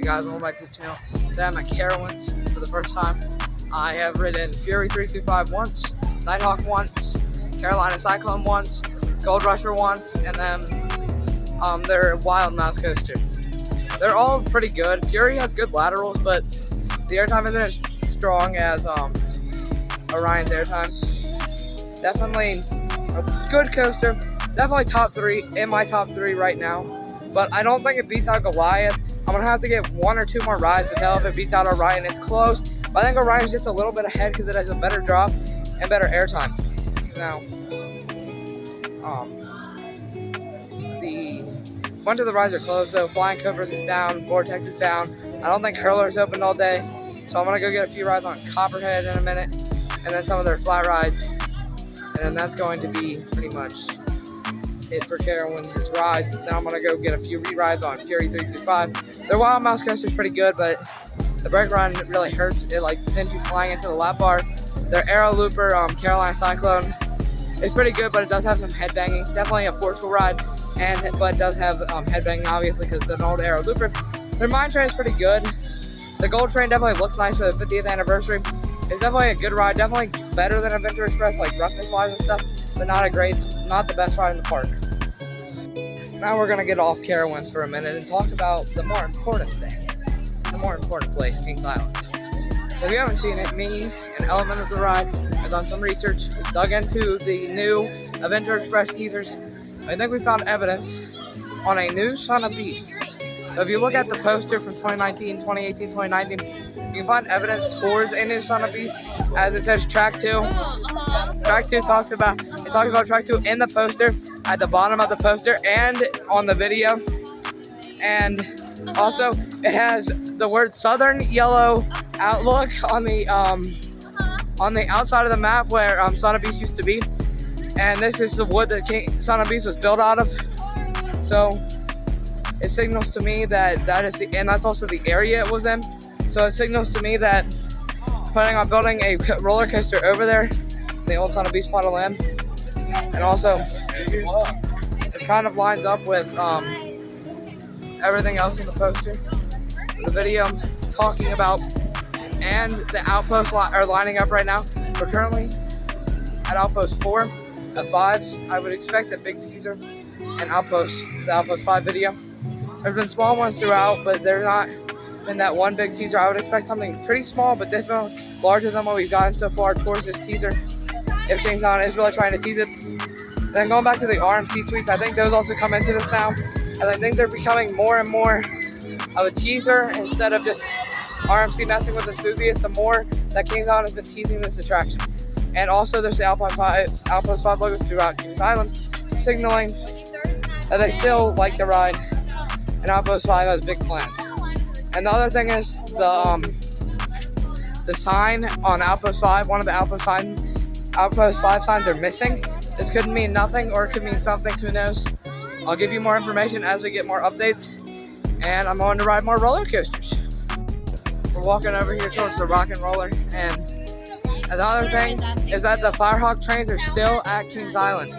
guys, welcome back to the channel. Today I'm at Carowinds for the first time. I have ridden Fury 325 once, Nighthawk once, Carolina Cyclone once, Gold Rusher once, and then their Wild Mouse coaster. They're all pretty good. Fury has good laterals, but the airtime isn't as strong as Orion's airtime. Definitely a good coaster. Definitely top 3 in my top 3 right now. But I don't think it beats out Goliath. I'm going to have to get 1 or 2 more rides to tell if it beats out Orion. It's close, but I think Orion's just a little bit ahead because it has a better drop and better airtime. Now, the bunch of the rides are closed, so Flying Cobras is down, Vortex is down. I don't think Hurler's open all day, so I'm going to go get a few rides on Copperhead in a minute, and then some of their flat rides. And then that's going to be pretty much it for Carowinds' rides. Now I'm gonna go get a few re-rides on Fury 325. Their Wild Mouse coaster is pretty good, but the brake run really hurts. It like sends you flying into the lap bar. Their Aero Looper, Carolina Cyclone, is pretty good, but it does have some headbanging. Definitely a forceful ride, but it does have headbanging obviously because it's an old Aero Looper. Their Mine Train is pretty good. The Gold Train definitely looks nice for the 50th anniversary. It's definitely a good ride, definitely better than Adventure Express, like roughness-wise and stuff, but not the best ride in the park. Now we're gonna get off Carowinds for a minute and talk about the more important thing, the more important place, Kings Island. If you haven't seen it, me, an element of the ride, I've done some research, dug into the new Adventure Express teasers. I think we found evidence on a new Son of Beast. So if you look at the poster from 2019, 2018, 2019, you can find evidence towards a new Son of Beast, as it says Track 2. Track 2 talks about Track 2 in the poster, at the bottom of the poster, and on the video. And also, it has the word Southern Yellow Outlook on the outside of the map where Son of Beast used to be. And this is the wood that Son of Beast was built out of. So it signals to me that and that's also the area it was in. So it signals to me that planning on building a roller coaster over there, the old Son of Beast plot of land. And also, it kind of lines up with everything else in the poster, the video I'm talking about, and the outposts are lining up right now. We're currently at Outpost 4. At 5, I would expect a big teaser and the Outpost 5 video. There's been small ones throughout, but they're not been that one big teaser. I would expect something pretty small, but definitely larger than what we've gotten so far towards this teaser, if Kings Island is really trying to tease it. And then going back to the RMC tweets, I think those also come into this now, as I think they're becoming more and more of a teaser instead of just RMC messing with enthusiasts. The more that Kings Island has been teasing this attraction. And also there's the Outpost 5 logos throughout Kings Island, signaling that they still like the ride, and Outpost 5 has big plans. And the other thing is the sign on Outpost 5, one of the Outpost 5 signs are missing. This could mean nothing or it could mean something, who knows. I'll give you more information as we get more updates, and I'm going to ride more roller coasters. We're walking over here towards the Rock and Roller, and another thing is that the Firehawk trains are still at Kings Island.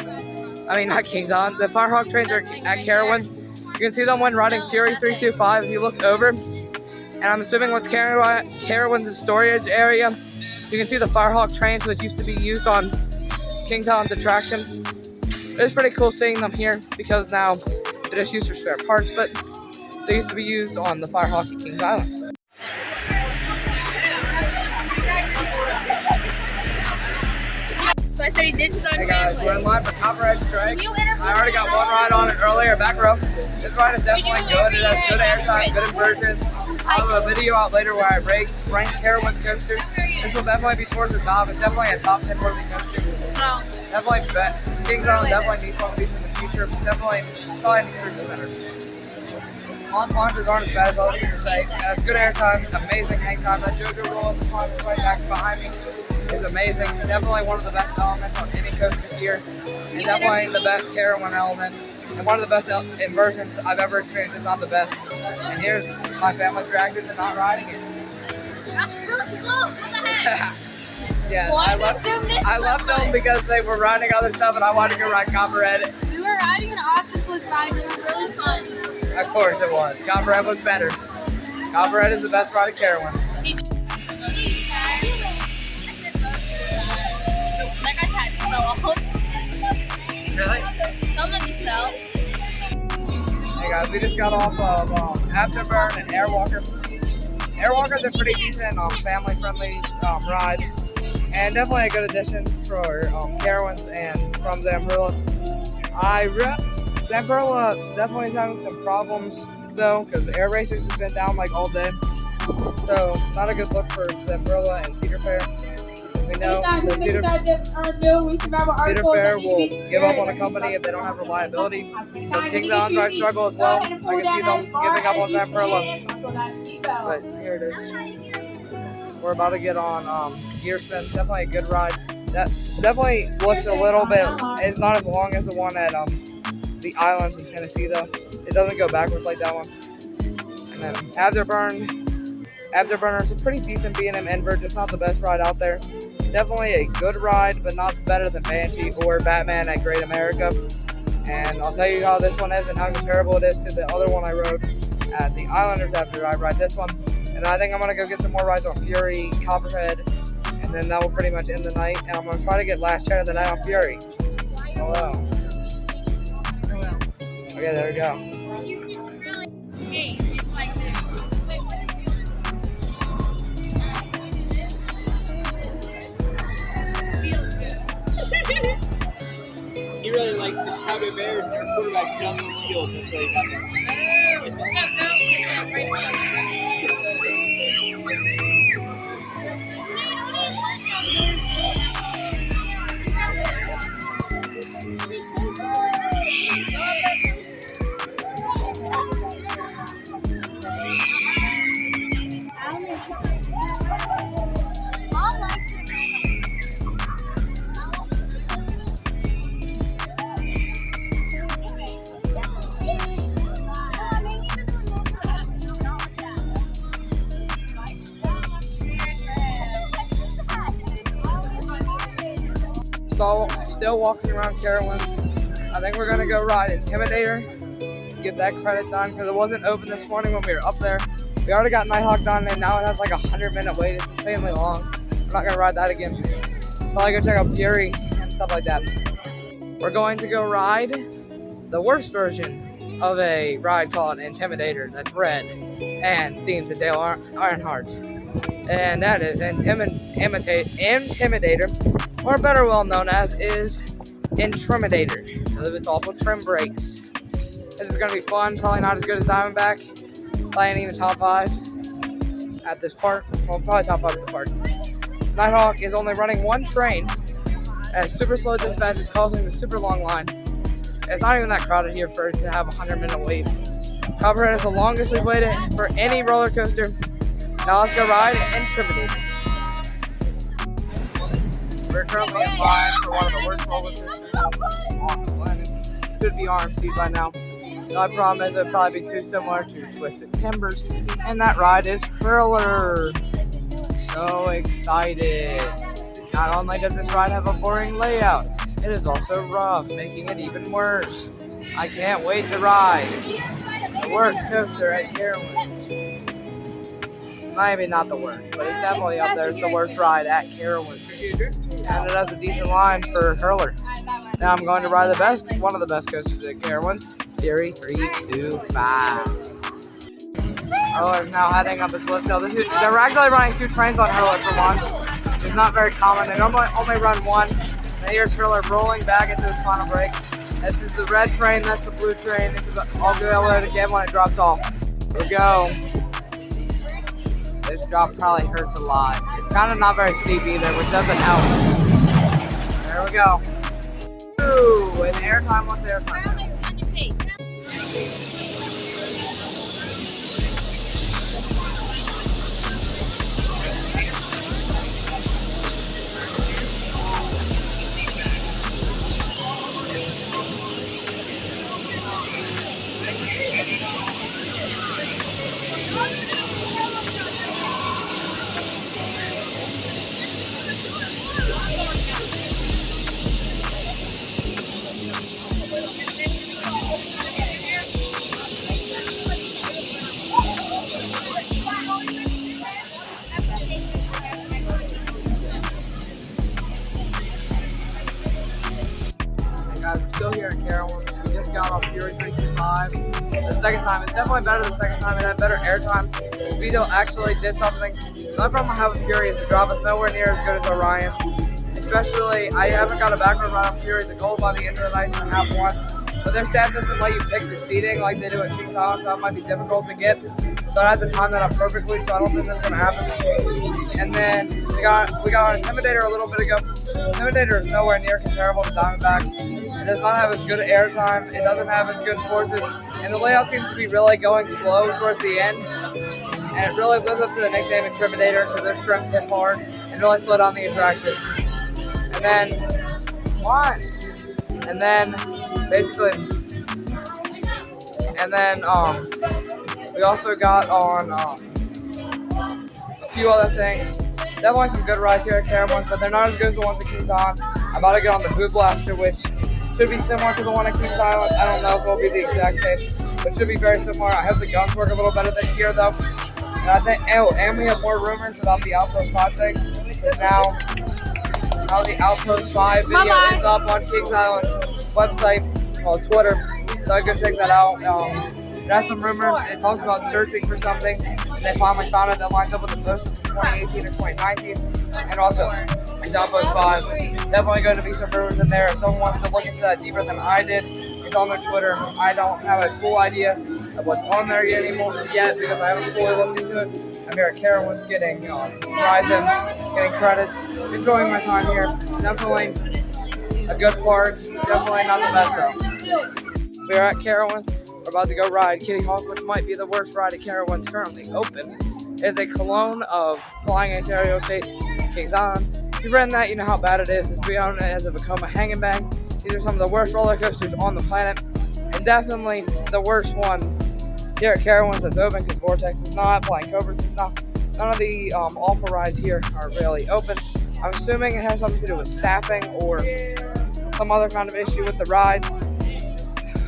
I mean, not Kings Island. The Firehawk trains are at Carowinds. You can see them when riding Fury 325 if you look over. And I'm assuming what's Carowinds' storage area, you can see the Firehawk trains, which used to be used on Kings Island's attraction. It's pretty cool seeing them here because now they're just used for spare parts, but they used to be used on the Firehawk at Kings Island. So I studied dishes on Hey guys, we're in line for Copperhead Strike. I already got one ride on it earlier, back row. This ride is definitely good. It has good airtime, good inversions. I'll have a video out later where I rank Carowinds coasters. This will definitely be towards the top. It's definitely a top 10 worthy coaster. Definitely Kings Island definitely needs one of these in the future. Definitely probably needs to do better. Launches aren't as bad as other people say. It has good airtime, amazing hang time. That JoJo roll at the front right back behind me is amazing. Definitely one of the best elements on any coaster here. And definitely the best Carowinds element. And one of the best inversions I've ever experienced, if not the best. And here's my family's reaction to not riding it. That's really close. What the heck? Yeah, I left them because they were riding other stuff and I wanted to go ride Copperhead. We were riding an octopus ride. It was really fun. Of course it was. Copperhead was better. Copperhead is the best ride at Carowinds. That guy's hat just fell off. Really? Someone just fell. Hey guys, we just got off of Afterburn and Airwalker. Airwalker's a pretty decent, family-friendly ride, and definitely a good addition for Carowinds and from Zamperla. Zamperla definitely is having some problems though, because Air Racers has been down like all day, so not a good look for Zamperla and Cedar Fair. We know that Cedar Fair will give up on a company if they don't have reliability. So King's Island might struggle as well. I can see them giving up on Zamperla. But here it is. We're about to get on Gear Spin. Definitely a good ride. That definitely looks a little bit. It's not as long as the one at the Islands in Tennessee though. It doesn't go backwards like that one. And then Afterburner is a pretty decent B&M invert. It's not the best ride out there. Definitely a good ride, but not better than Banshee or Batman at Great America. And I'll tell you how this one is and how comparable it is to the other one I rode at the Islanders after I ride this one. And I think I'm going to go get some more rides on Fury, Copperhead, and then that will pretty much end the night. And I'm going to try to get last chat of the night on Fury. Hello. Okay, there we go. Hey, it's like this. Feels good. He really likes the Cowboy Bears and their quarterback's Justin Fields. That's what he got there. What's up, girl? Still walking around Carowinds. I think we're gonna go ride Intimidator, get that credit done because it wasn't open this morning when we were up there. We already got Nighthawk done and now it has like a 100-minute wait. It's insanely long. We're not gonna ride that again. Probably go check out Fury and stuff like that. We're going to go ride the worst version of a ride called Intimidator that's red and themed to Dale Earnhardt. And that is Intimidator, or better well known as is Intimidator. It's also trim brakes. This is going to be fun, probably not as good as Diamondback, probably ain't even top 5 at this park. Well, probably top 5 at the park. Nighthawk is only running one train as super slow dispatch is causing the super long line. It's not even that crowded here for it to have a 100-minute wait. Copperhead is the longest we've waited for any roller coaster. Now let's go ride Intimidator. We're currently in line for one of the worst roller coasters on the planet. Should be RMC by now. The only problem is it would probably be too similar to Twisted Timbers, and that ride is Hurler. So excited. Not only does this ride have a boring layout, it is also rough, making it even worse. I can't wait to ride the worst coaster at Carowinds. Maybe not the worst, but it's definitely up there. It's the worst ride at Carowinds. And it has a decent line for Hurler. Now I'm going to ride one of the best coasters at Carowinds, Fury 325. Hurler's now heading up this lift hill. They're actually running 2 trains on Hurler for once. It's not very common. They normally only run 1. And here's Hurler rolling back into his final break. This is the red train, that's the blue train. I'll do it again when it drops off. Here we go. This drop probably hurts a lot. It's kind of not very steep either, which doesn't help. There we go. Ooh, and airtime, what's airtime? still here in Carowinds. We just got off Fury 325. The second time, it's definitely better the second time. It had better airtime. Speedo actually did something. The only problem I have with Fury is the drop is nowhere near as good as Orion. Especially, I haven't got a backward run on Fury. The goal by the end of the night is to have one. But their staff doesn't let you pick your seating like they do at Kings Island, so that might be difficult to get. So I had to time that up perfectly, so I don't think that's going to happen. And then we got our Intimidator a little bit ago. Intimidator is nowhere near comparable to Diamondback. It does not have as good airtime. It doesn't have as good forces. And the layout seems to be really going slow towards the end. And it really lives up to the nickname Intimidator because their strengths hit hard and really slow down the interaction. And then, what? And then, basically, and then, we also got on, a few other things. Definitely some good rides here at Carowinds, but they're not as good as the ones at Kings Island. I'm about to get on the Boot Blaster, which should be similar to the one at Kings Island. I don't know if it'll be the exact same, but should be very similar. I hope the guns work a little better than here, though. And I think, and we have more rumors about the Outpost 5 thing, because now the Outpost 5 video is up on Kings Island website, well, Twitter, so I can check that out. It has some rumors. It talks about searching for something, and they finally found it that lines up with the post from 2018 or 2019. And also, it's Outpost 5. Definitely going to be some rumors in there. If someone wants to look into that deeper than I did, it's on their Twitter. I don't have a full idea of what's on there yet because I haven't fully looked into it. I'm here at Carowinds getting Horizon, getting credits, enjoying my time here. Definitely a good part. Definitely not the best though. We're at Carowinds. We're about to go ride Kitty Hawk, which might be the worst ride at Carowinds currently open. It is a clone of Flying Ace Aerial Chase Kings Island. If you've ridden that, you know how bad it is. It's beyond it as a Vekoma hang and bang. These are some of the worst roller coasters on the planet, and definitely the worst one here at Carowinds that's open because Vortex is not, Flying Cobras is not. None of the awful rides here are really open. I'm assuming it has something to do with staffing or some other kind of issue with the rides.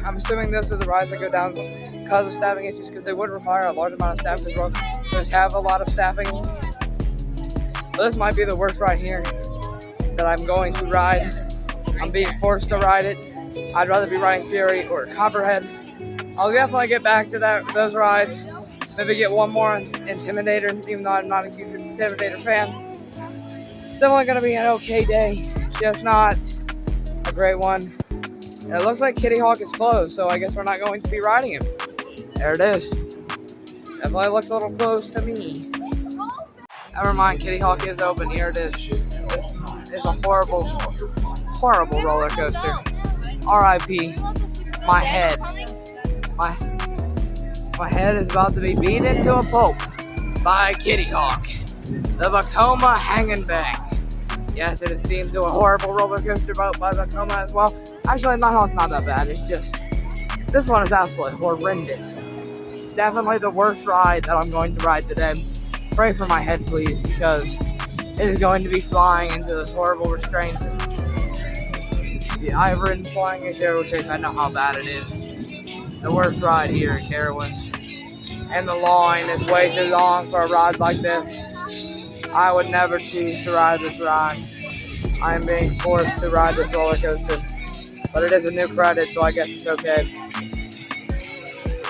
I'm assuming those are the rides that go down because of staffing issues, because they would require a large amount of staff as well. Those have a lot of staffing. But this might be the worst ride here that I'm going to ride. I'm being forced to ride it. I'd rather be riding Fury or Copperhead. I'll definitely get back to those rides. Maybe get one more Intimidator, even though I'm not a huge Intimidator fan. Still only going to be an okay day, just not a great one. And it looks like Kitty Hawk is closed, so I guess we're not going to be riding him. There it is. Definitely looks a little close to me. Never mind, Kitty Hawk is open. Here it is. It's a horrible, horrible roller coaster. R.I.P. My head. My head is about to be beat into a pulp by Kitty Hawk. The Vekoma Hang and Bang. Yes, it is themed to a horrible roller coaster by Vekoma as well. Actually, Nighthawk's not that bad. It's just, this one is absolutely horrendous. Definitely the worst ride that I'm going to ride today. Pray for my head, please, because it is going to be flying into this horrible restraints. Yeah, I've ridden Flying Ace Aerial Chase. I know how bad it is. The worst ride here at Carowinds. And the line is way too long for a ride like this. I would never choose to ride this ride. I am being forced to ride this roller coaster. But it is a new credit, so I guess it's okay.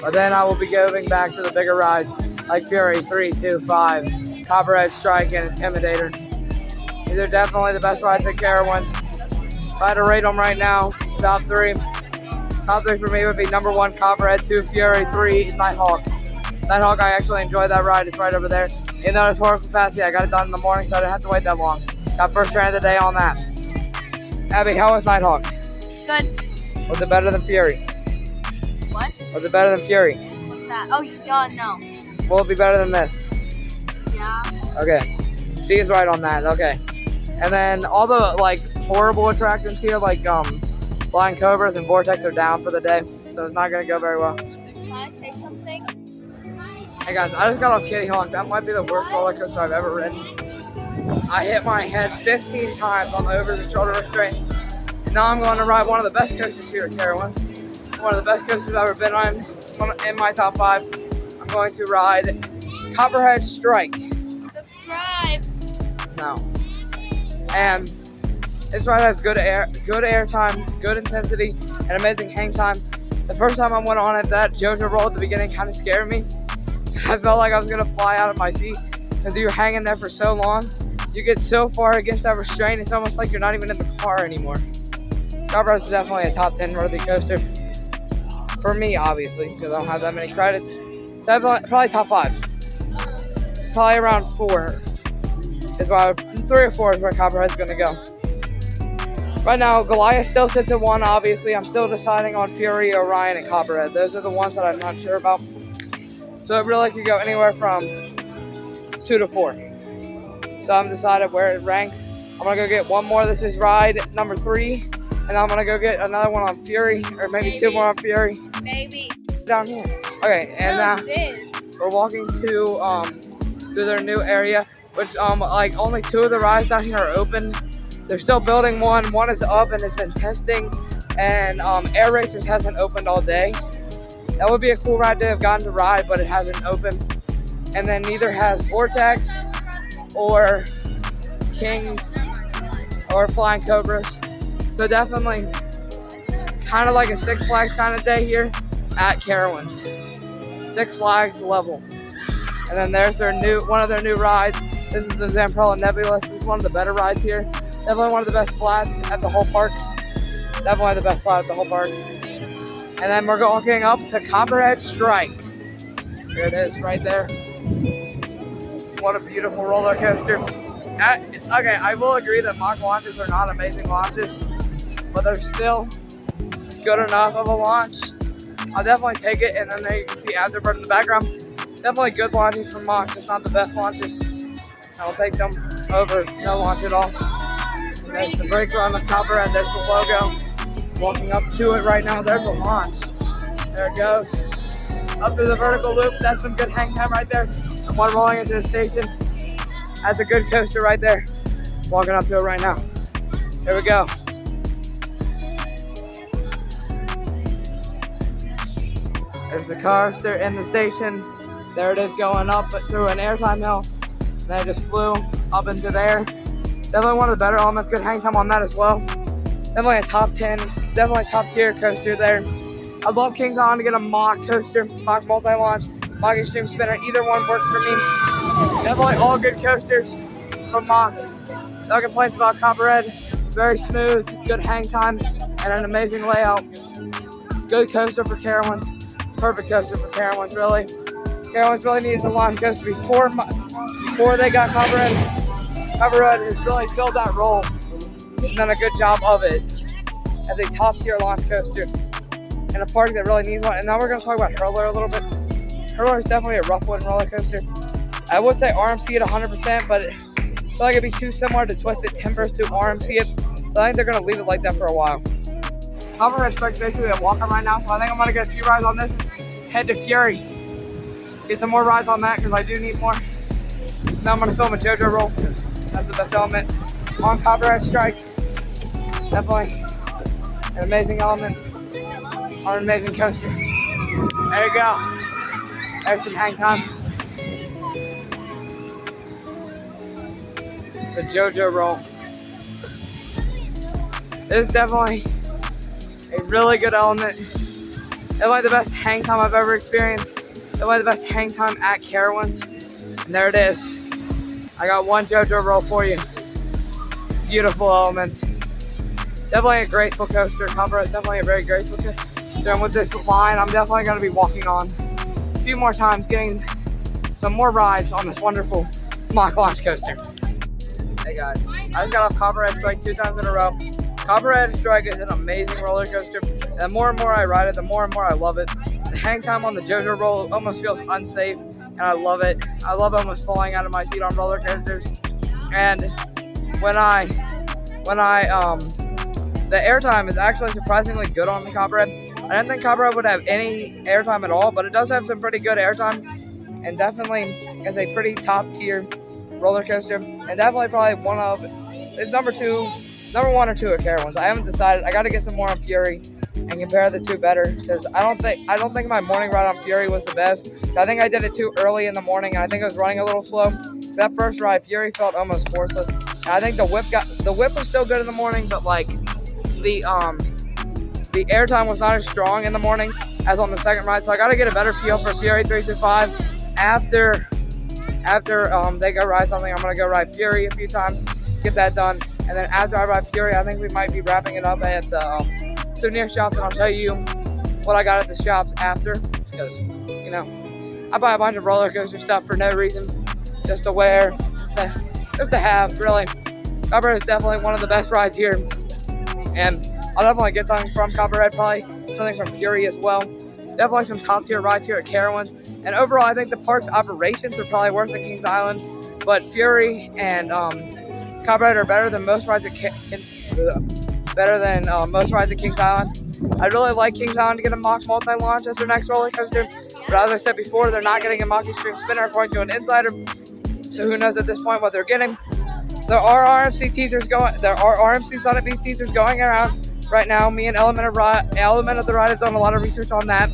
But then I will be going back to the bigger rides, like Fury 3, 2, 5, Copperhead Strike, and Intimidator. These are definitely the best rides at Carowinds. If I had to rate them right now, top three for me would be number 1, Copperhead, 2, Fury, 3, Nighthawk. Nighthawk, I actually enjoy that ride. It's right over there. Even though it's horrible capacity, I got it done in the morning, so I didn't have to wait that long. Got first train of the day on that. Abby, how was Nighthawk? Good. Was it better than Fury? What? Was it better than Fury? What's that? Oh, no. Will it be better than this? Yeah. Okay. She is right on that. Okay. And then all the horrible attractions here, like Flying Cobras and Vortex, are down for the day, so it's not gonna go very well. Can I say something? Hey guys, I just got off Kitty Hawk. That might be the worst roller coaster I've ever ridden. I hit my head 15 times on the over-the-shoulder restraints. And now I'm going to ride one of the best coasters here at Carowinds. One of the best coasters I've ever been on in my top 5. I'm going to ride Copperhead Strike. Subscribe. No. And This ride has good air time, good intensity, and amazing hang time. The first time I went on it, that JoJo roll at the beginning kind of scared me. I felt like I was gonna fly out of my seat because you're hanging there for so long. You get so far against that restraint, it's almost like you're not even in the car anymore. Copperhead is definitely a top 10 worthy coaster. For me, obviously, because I don't have that many credits. Definitely, probably top 5. Probably around 4 is where 3 or 4 is where Copperhead's gonna go. Right now, Goliath still sits at 1, obviously. I'm still deciding on Fury, Orion, and Copperhead. Those are the ones that I'm not sure about. So it really could go anywhere from 2 to 4. So I'm decided where it ranks. I'm gonna go get one more. This is ride number 3. And I'm gonna go get another one on Fury, or maybe 2 more on Fury. Maybe. Down here. Okay, and now This. we're walking to their new area, which like only 2 of the rides down here are open. They're still building one. One is up and has been testing, and Air Racers hasn't opened all day. That would be a cool ride to have gotten to ride, but it hasn't opened. And then neither has Vortex or Kings or Flying Cobras. So definitely kind of like a Six Flags kind of day here at Carowinds. Six Flags level. And then there's one of their new rides. This is the Zamperla Nebula. This is one of the better rides here. Definitely one of the best flats at the whole park. Definitely the best flat at the whole park. And then we're walking up to Copperhead Strike. There it is, right there. What a beautiful roller coaster. Okay, I will agree that mock launches are not amazing launches, but they're still good enough of a launch. I'll definitely take it, and then there you can see Afterbird in the background. Definitely good launches from mock, just not the best launches. I'll take them over no launch at all. And there's the breaker on the Copperhead, there's the logo. Walking up to it right now, there's the launch. There it goes. Up through the vertical loop, that's some good hang time right there. And one rolling into the station. That's a good coaster right there. Walking up to it right now. Here we go. There's the coaster in the station. There it is going up through an airtime hill. And then it just flew up into there. Definitely one of the better elements. Good hang time on that as well. Definitely a top 10, definitely top tier coaster there. I'd love Kings Island to get a mock coaster, mock multi-launch, mock extreme spinner. Either one worked for me. Definitely all good coasters from mock. No complaints about Copperhead. Very smooth, good hang time, and an amazing layout. Good coaster for Carowinds. Perfect coaster for Carowinds, really. Carowinds really needed a launch coaster before they got Copperhead. Copperhead has really filled that role and done a good job of it as a top tier launch coaster in a park that really needs one. And now we're going to talk about Hurler a little bit. Hurler is definitely a rough one roller coaster. I would say RMC at 100%, but I feel like it'd be too similar to Twisted Timbers to RMC it. So I think they're going to leave it like that for a while. Copperhead Strike is basically a walk-on right now, so I think I'm going to get a few rides on this and head to Fury. Get some more rides on that because I do need more. Now I'm going to film a JoJo roll. That's the best element on Copperhead Strike. Definitely an amazing element on an amazing coaster. There you go. There's some hang time. The JoJo roll. This is definitely a really good element. Definitely the best hang time I've ever experienced. Definitely the best hang time at Carowinds. And there it is. I got one JoJo roll for you. Beautiful element. Definitely a graceful coaster. Copperhead is definitely a very graceful coaster. And with this line, I'm definitely going to be walking on a few more times, getting some more rides on this wonderful mock launch coaster. Hey guys, I just got off Copperhead Strike 2 times in a row. Copperhead Strike is an amazing roller coaster. And the more and more I ride it, the more and more I love it. The hang time on the JoJo roll almost feels unsafe, and I love it. I love almost falling out of my seat on roller coasters. And the airtime is actually surprisingly good on the Copperhead. I didn't think Copperhead would have any airtime at all, but it does have some pretty good airtime, and definitely is a pretty top tier roller coaster, and definitely probably it's number 1 or 2 at Carowinds. I haven't decided. I got to get some more on Fury and compare the two better, because I don't think my morning ride on Fury was the best. I think I did it too early in the morning, and I think I was running a little slow. That first ride, Fury felt almost forceless. I think the whip was still good in the morning, but like the airtime was not as strong in the morning as on the second ride. So I got to get a better feel for Fury 325 after they go ride something. I'm gonna go ride Fury a few times, get that done, and then after I ride Fury, I think we might be wrapping it up at the souvenir shops, and I'll show you what I got at the shops after, because you know I buy a bunch of roller coaster stuff for no reason, just to wear, just to have. Really, Copperhead is definitely one of the best rides here, and I'll definitely get something from Copperhead, probably something from Fury as well. Definitely some top tier rides here at Carowinds. And overall, I think the park's operations are probably worse than Kings Island. But Fury and Copperhead are better than most rides at Kings Island. I'd really like Kings Island to get a mock multi-launch as their next roller coaster. But as I said before, they're not getting a mock extreme spinner according to an insider. So who knows at this point what they're getting. There are RMC teasers going. There are RMC Summit Beast teasers going around right now. Me and Element of the Ride have done a lot of research on that.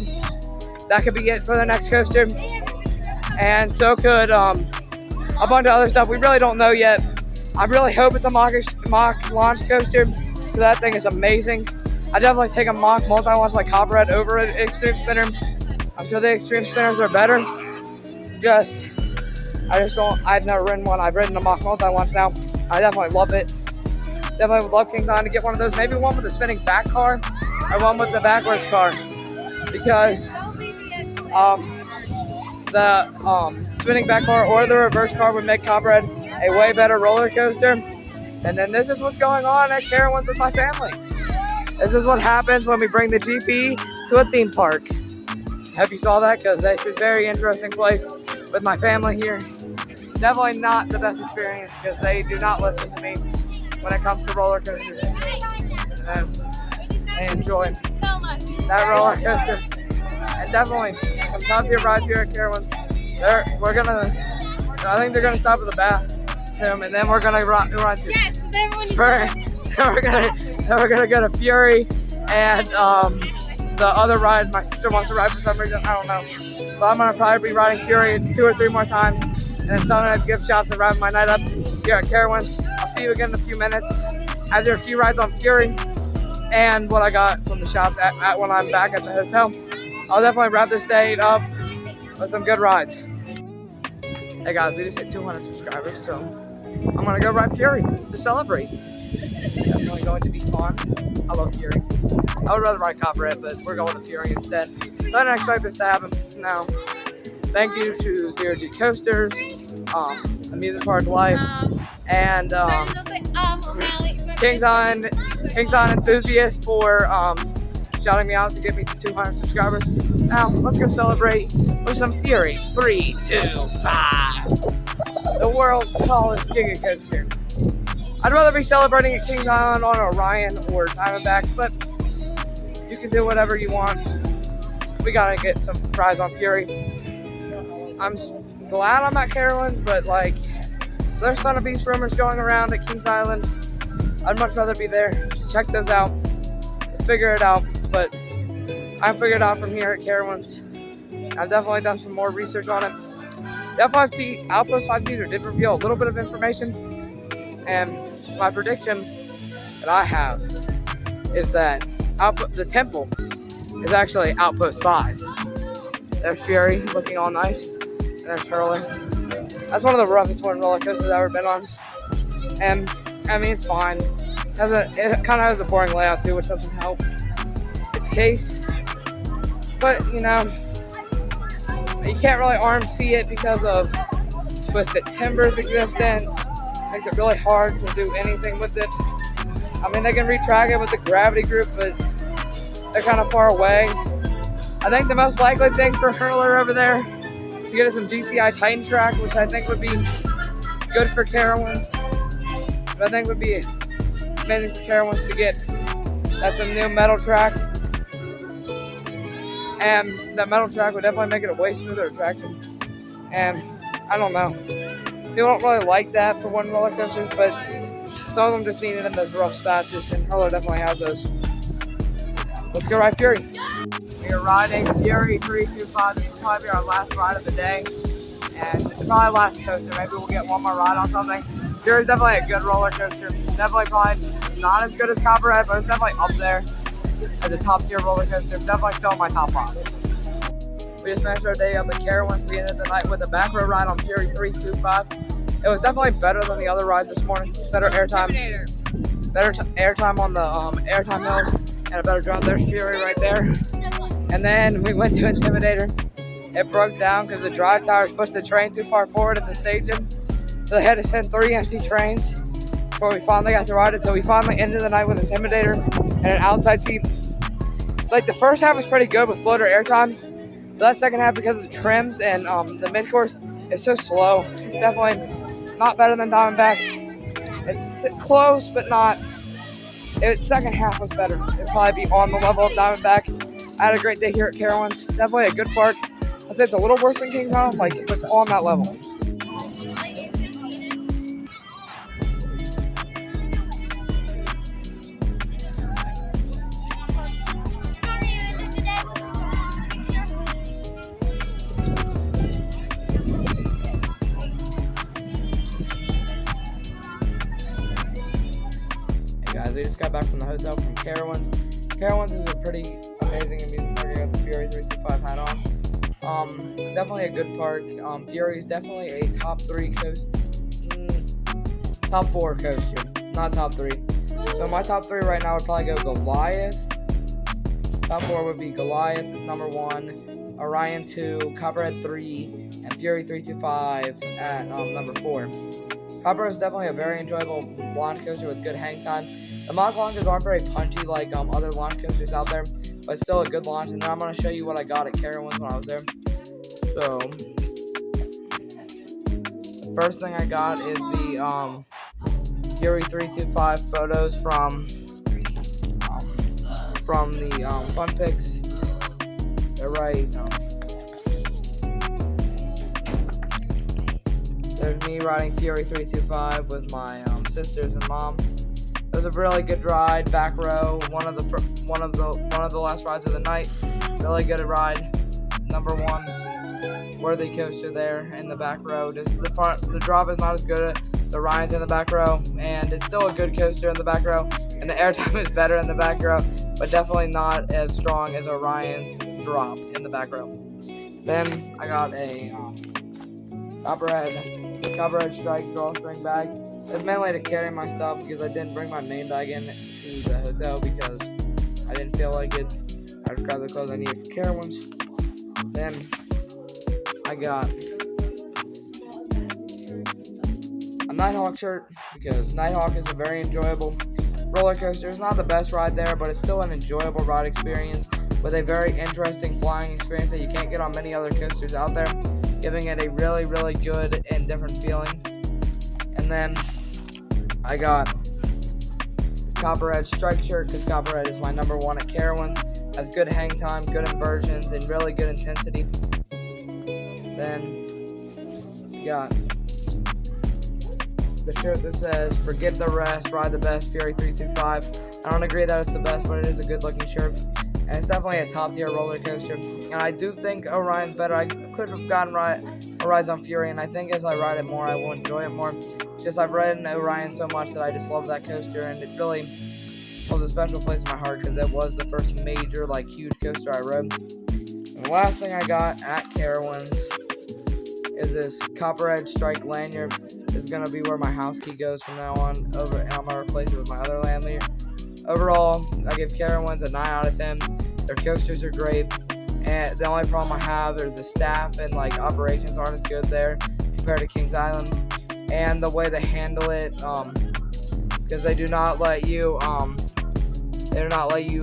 That could be it for the next coaster, and so could a bunch of other stuff we really don't know yet. I really hope it's a mock launch coaster, because that thing is amazing. I definitely take a mock multi-launch like Copperhead over an extreme spinner. I'm sure the extreme spinners are better. I've never ridden one. I've ridden a mock multi-launch now. I definitely love it. Definitely would love Kings Island to get one of those. Maybe one with a spinning back car, or one with the backwards car, because the spinning back car or the reverse car would make Copperhead a way better roller coaster. And then this is what's going on at Carowinds with my family. This is what happens when we bring the GP to a theme park. I hope you saw that, because it's a very interesting place with my family here. Definitely not the best experience, because they do not listen to me when it comes to roller coasters. They enjoy that roller coaster. And definitely some top tier rides here at Carowinds. I think they're gonna stop at the bath soon, and then we're gonna run to. Yes, because everyone we're gonna go to Fury and the other ride my sister wants to ride for some reason. I don't know, but I'm gonna probably be riding Fury 2 or 3 more times, and then some of the gift shops and wrap my night up here at Carowinds. I'll see you again in a few minutes after a few rides on Fury and what I got from the shops when I'm back at the hotel. I'll definitely wrap this day up with some good rides. Hey guys, we just hit 200 subscribers, so I'm gonna go ride Fury to celebrate. Definitely going to be fun. I love Fury. I would rather ride Copperhead, but we're going to Fury instead. So I didn't expect this to happen. Now, thank you to Zero G Coasters, Amusement Park Life, and Kings Island enthusiasts for shouting me out to get me to 200 subscribers. Now, let's go celebrate with some Fury 325, the world's tallest Giga Coaster. I'd rather be celebrating at Kings Island on Orion or Diamondback, but you can do whatever you want. We gotta get some prize on Fury. I'm glad I'm at Carowinds, but like, there's Son of Beast rumors going around at Kings Island. I'd much rather be there to check those out, to figure it out, but I figured out from here at Carowinds. I've definitely done some more research on it. The F5T, Outpost 5 teaser did reveal a little bit of information, and my prediction that I have is that the temple is actually Outpost 5. There's Fury looking all nice, and there's Hurler. That's one of the roughest roller coasters I've ever been on, and I mean, it's fine. It kind of has a boring layout too, which doesn't help its case. But, you know, you can't really RMC it because of Twisted Timber's existence. Makes it really hard to do anything with it. I mean, they can retrack it with the gravity group, but they're kind of far away. I think the most likely thing for Hurler over there is to get us some GCI Titan track, which I think would be good for Carowinds. But I think would be amazing for Carowinds to get. That's a new metal track. And that metal track would definitely make it a way smoother attraction. And I don't know. People don't really like that for one roller coasters, but some of them just need it in those rough patches, and Hurler definitely has those. Let's go ride Fury. We are riding Fury 325. This will probably be our last ride of the day. And probably last coaster. Maybe we'll get one more ride on something. Fury's definitely a good roller coaster. Definitely probably not as good as Copperhead, but it's definitely up there as a top tier roller coaster. Definitely still in my top 5. We just finished our day up at Carowinds. We ended the night with a back row ride on Fury 325. It was definitely better than the other rides this morning. Better airtime. Better airtime on the airtime hills, and a better drop. There's Fury right there. And then we went to Intimidator. It broke down because the drive tires pushed the train too far forward in the stadium. So they had to send 3 empty trains before we finally got to ride it. So we finally ended the night with Intimidator and an outside seat. Like the first half was pretty good with floater airtime. But that second half, because of the trims and the mid-course, is so slow. It's definitely not better than Diamondback. It's close, but not. Its second half was better. It'd probably be on the level of Diamondback. I had a great day here at Carowinds. Definitely a good park. I'd say it's a little worse than Kings Island, like it's on that level. Guys, we just got back from the hotel from Carowinds. Carowinds is a pretty amazing amusement park. I got the Fury 325 hat on. Definitely a good park. Fury is definitely a top 3 coaster. Top 4 coaster, not top 3. So my top 3 right now would probably go Goliath. Top 4 would be Goliath, number 1, Orion 2, Copperhead 3, and Fury 325 at number 4. Copperhead is definitely a very enjoyable launch coaster with good hang time. The mock launches aren't very punchy like other launch coasters out there, but it's still a good launch. And then I'm going to show you what I got at Carowinds when I was there. So, the first thing I got is the Fury 325 photos from the Fun Pics. They're right. There's me riding Fury 325 with my sisters and mom. It was a really good ride, back row, one of the last rides of the night. Really good ride. Number 1 worthy coaster there in the back row. Just the drop is not as good as Orion's in the back row, and it's still a good coaster in the back row. And the airtime is better in the back row, but definitely not as strong as Orion's drop in the back row. Then I got a Copperhead Strike drawstring bag. It's mainly to carry my stuff because I didn't bring my main bag in to the hotel because I didn't feel like it. I just grabbed the clothes I needed for Carowinds. Then I got a Nighthawk shirt because Nighthawk is a very enjoyable roller coaster. It's not the best ride there, but it's still an enjoyable ride experience with a very interesting flying experience that you can't get on many other coasters out there, giving it a really, really good and different feeling. And then I got Copperhead Strike shirt because Copperhead is my number 1 at Carowinds. Has good hang time, good inversions, and really good intensity. Then we got the shirt that says "Forget the rest, ride the best, Fury 325." I don't agree that it's the best, but it is a good looking shirt. And it's definitely a top tier roller coaster. And I do think Orion's better. I could have gotten rides on Fury, and I think as I ride it more, I will enjoy it more. Just I've ridden Orion so much that I just love that coaster, and it really holds a special place in my heart because it was the first major, like, huge coaster I rode. And the last thing I got at Carowinds is this Copperhead Strike lanyard. This is gonna be where my house key goes from now on. And I'm gonna replace it with my other lanyard. Overall, I give Carowinds a 9 out of 10. Their coasters are great, and the only problem I have is the staff and like operations aren't as good there compared to Kings Island, and the way they handle it, because they do not let you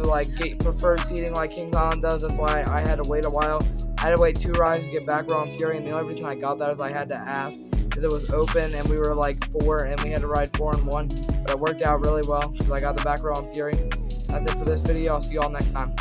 like get preferred seating like Kings Island does. That's why I had to wait a while. I had to wait 2 rides to get back row on Fury, and the only reason I got that is I had to ask because it was open and we were like 4 and we had to ride 4 and 1, but it worked out really well because I got the back row on Fury. That's it for this video. I'll see you all next time.